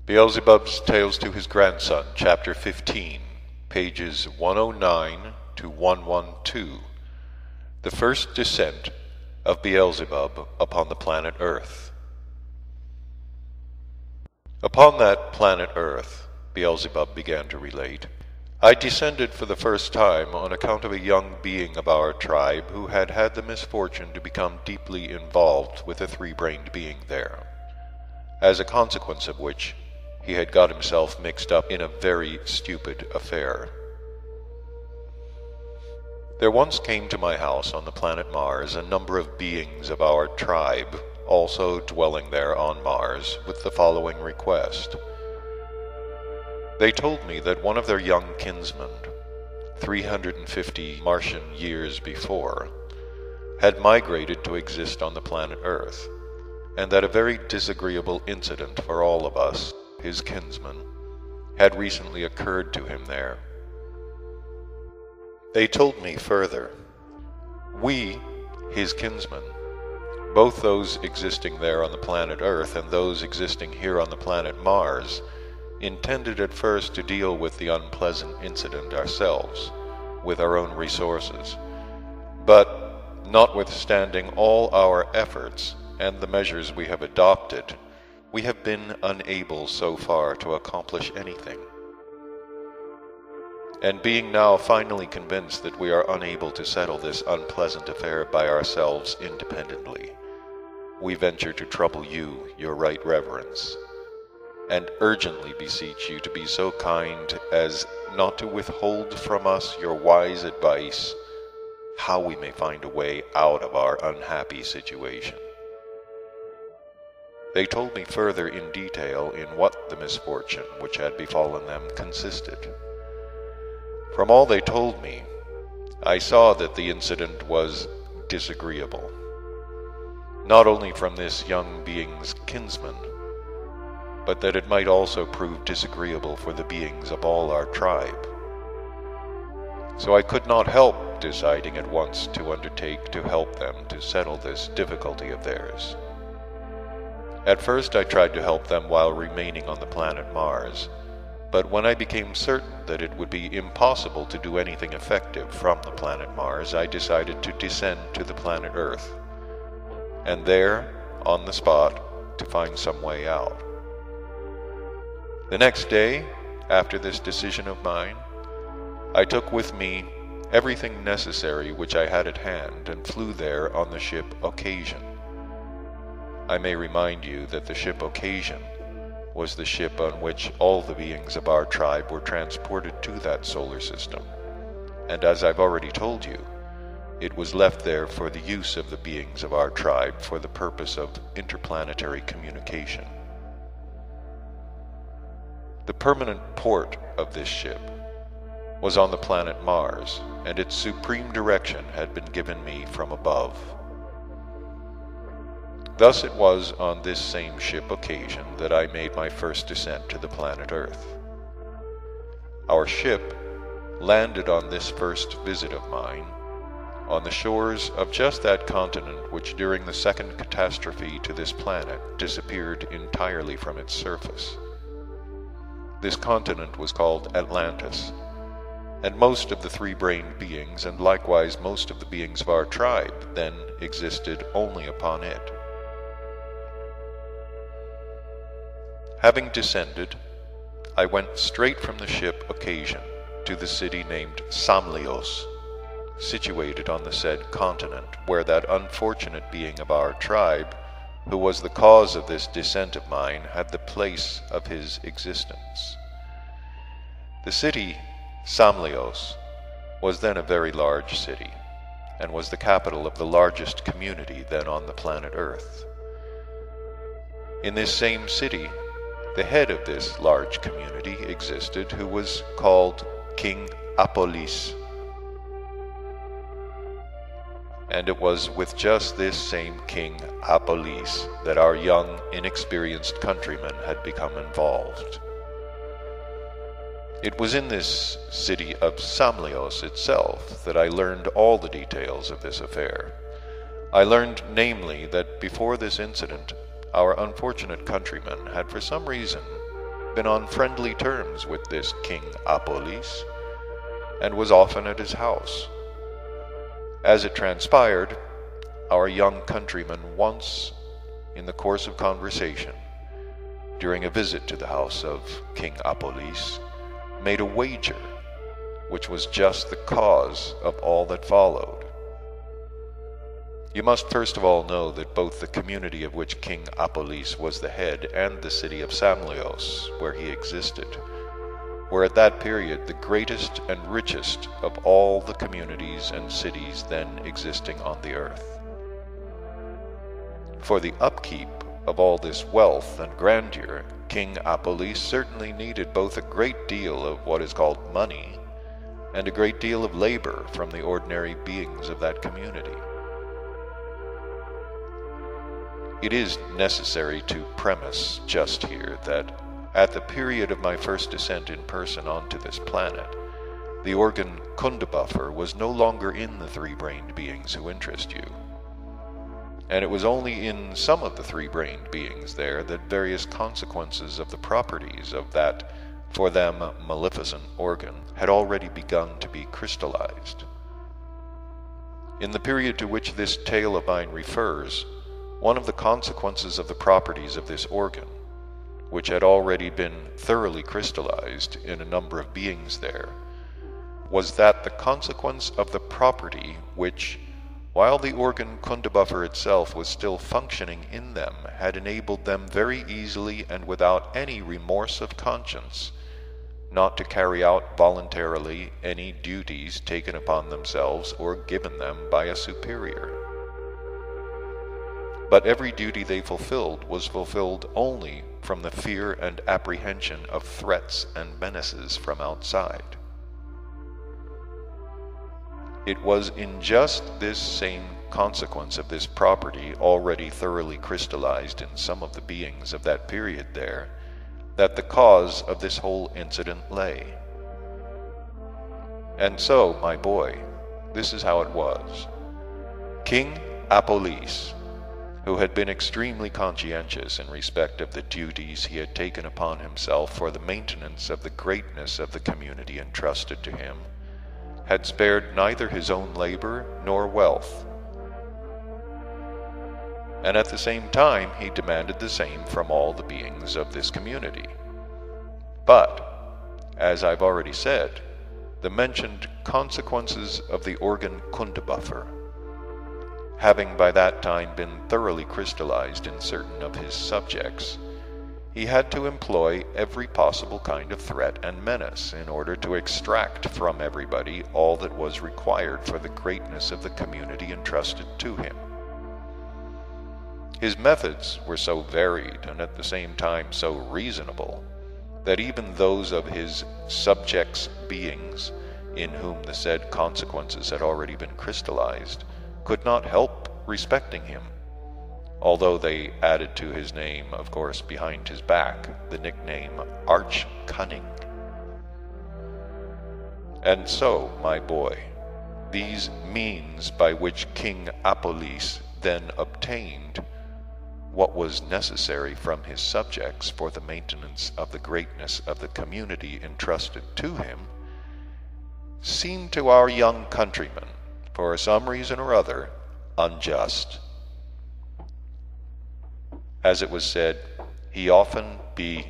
Beelzebub's Tales to His Grandson, Chapter 15, pages 109 to 112. The First Descent of Beelzebub upon the Planet Earth. Upon that planet Earth, Beelzebub began to relate, I descended for the first time on account of a young being of our tribe who had had the misfortune to become deeply involved with a three-brained being there, as a consequence of which he had got himself mixed up in a very stupid affair. There once came to my house on the planet Mars a number of beings of our tribe, also dwelling there on Mars, with the following request. They told me that one of their young kinsmen, 350 Martian years before, had migrated to exist on the planet Earth, and that a very disagreeable incident for all of us, his kinsmen, had recently occurred to him there. They told me further, we, his kinsmen, both those existing there on the planet Earth and those existing here on the planet Mars, intended at first to deal with the unpleasant incident ourselves, with our own resources. But, notwithstanding all our efforts and the measures we have adopted, we have been unable so far to accomplish anything. And being now finally convinced that we are unable to settle this unpleasant affair by ourselves independently, we venture to trouble you, your right reverence, and urgently beseech you to be so kind as not to withhold from us your wise advice how we may find a way out of our unhappy situation. They told me further in detail in what the misfortune which had befallen them consisted. From all they told me, I saw that the incident was disagreeable, not only from this young being's kinsman, but that it might also prove disagreeable for the beings of all our tribe. So I could not help deciding at once to undertake to help them to settle this difficulty of theirs. At first I tried to help them while remaining on the planet Mars, but when I became certain that it would be impossible to do anything effective from the planet Mars, I decided to descend to the planet Earth, and there, on the spot, to find some way out. The next day, after this decision of mine, I took with me everything necessary which I had at hand and flew there on the ship Occasion. I may remind you that the ship Occasion was the ship on which all the beings of our tribe were transported to that solar system, and as I've already told you, it was left there for the use of the beings of our tribe for the purpose of interplanetary communication. The permanent port of this ship was on the planet Mars, and its supreme direction had been given me from above. Thus it was on this same ship Occasion that I made my first descent to the planet Earth. Our ship landed on this first visit of mine on the shores of just that continent which during the second catastrophe to this planet disappeared entirely from its surface. This continent was called Atlantis, and most of the three-brained beings, and likewise most of the beings of our tribe, then existed only upon it. Having descended, I went straight from the ship Occasion to the city named Samlios, situated on the said continent, where that unfortunate being of our tribe, who was the cause of this descent of mine, had the place of his existence. The city Samlios was then a very large city, and was the capital of the largest community then on the planet Earth. In this same city, the head of this large community existed, who was called King Apolis. And it was with just this same King Apolis that our young, inexperienced countrymen had become involved. It was in this city of Samlios itself that I learned all the details of this affair. I learned, namely, that before this incident, our unfortunate countrymen had for some reason been on friendly terms with this King Apolis, and was often at his house. As it transpired, our young countryman once, in the course of conversation, during a visit to the house of King Apolis, made a wager, which was just the cause of all that followed. You must first of all know that both the community of which King Apolis was the head and the city of Samlios, where he existed, were at that period the greatest and richest of all the communities and cities then existing on the earth. For the upkeep of all this wealth and grandeur, King Apolis certainly needed both a great deal of what is called money and a great deal of labor from the ordinary beings of that community. It is necessary to premise just here that at the period of my first descent in person onto this planet, the organ Kundabuffer was no longer in the three-brained beings who interest you. And it was only in some of the three-brained beings there that various consequences of the properties of that, for them, maleficent organ had already begun to be crystallized. In the period to which this tale of mine refers, one of the consequences of the properties of this organ, which had already been thoroughly crystallized in a number of beings there, was that the consequence of the property which, while the organ Kundabuffer itself was still functioning in them, had enabled them very easily and without any remorse of conscience not to carry out voluntarily any duties taken upon themselves or given them by a superior. But every duty they fulfilled was fulfilled only from the fear and apprehension of threats and menaces from outside. It was in just this same consequence of this property, already thoroughly crystallized in some of the beings of that period there, that the cause of this whole incident lay. And so, my boy, this is how it was. King Apolis, who had been extremely conscientious in respect of the duties he had taken upon himself for the maintenance of the greatness of the community entrusted to him, had spared neither his own labor nor wealth. And at the same time he demanded the same from all the beings of this community. But, as I've already said, the mentioned consequences of the organ Kundabuffer, having by that time been thoroughly crystallized in certain of his subjects, he had to employ every possible kind of threat and menace in order to extract from everybody all that was required for the greatness of the community entrusted to him. His methods were so varied and at the same time so reasonable that even those of his subjects' beings, in whom the said consequences had already been crystallized, could not help respecting him, although they added to his name, of course, behind his back, the nickname Arch Cunning. And so, my boy, these means by which King Apolis then obtained what was necessary from his subjects for the maintenance of the greatness of the community entrusted to him, seemed to our young countryman, for some reason or other, unjust. As it was said, he often be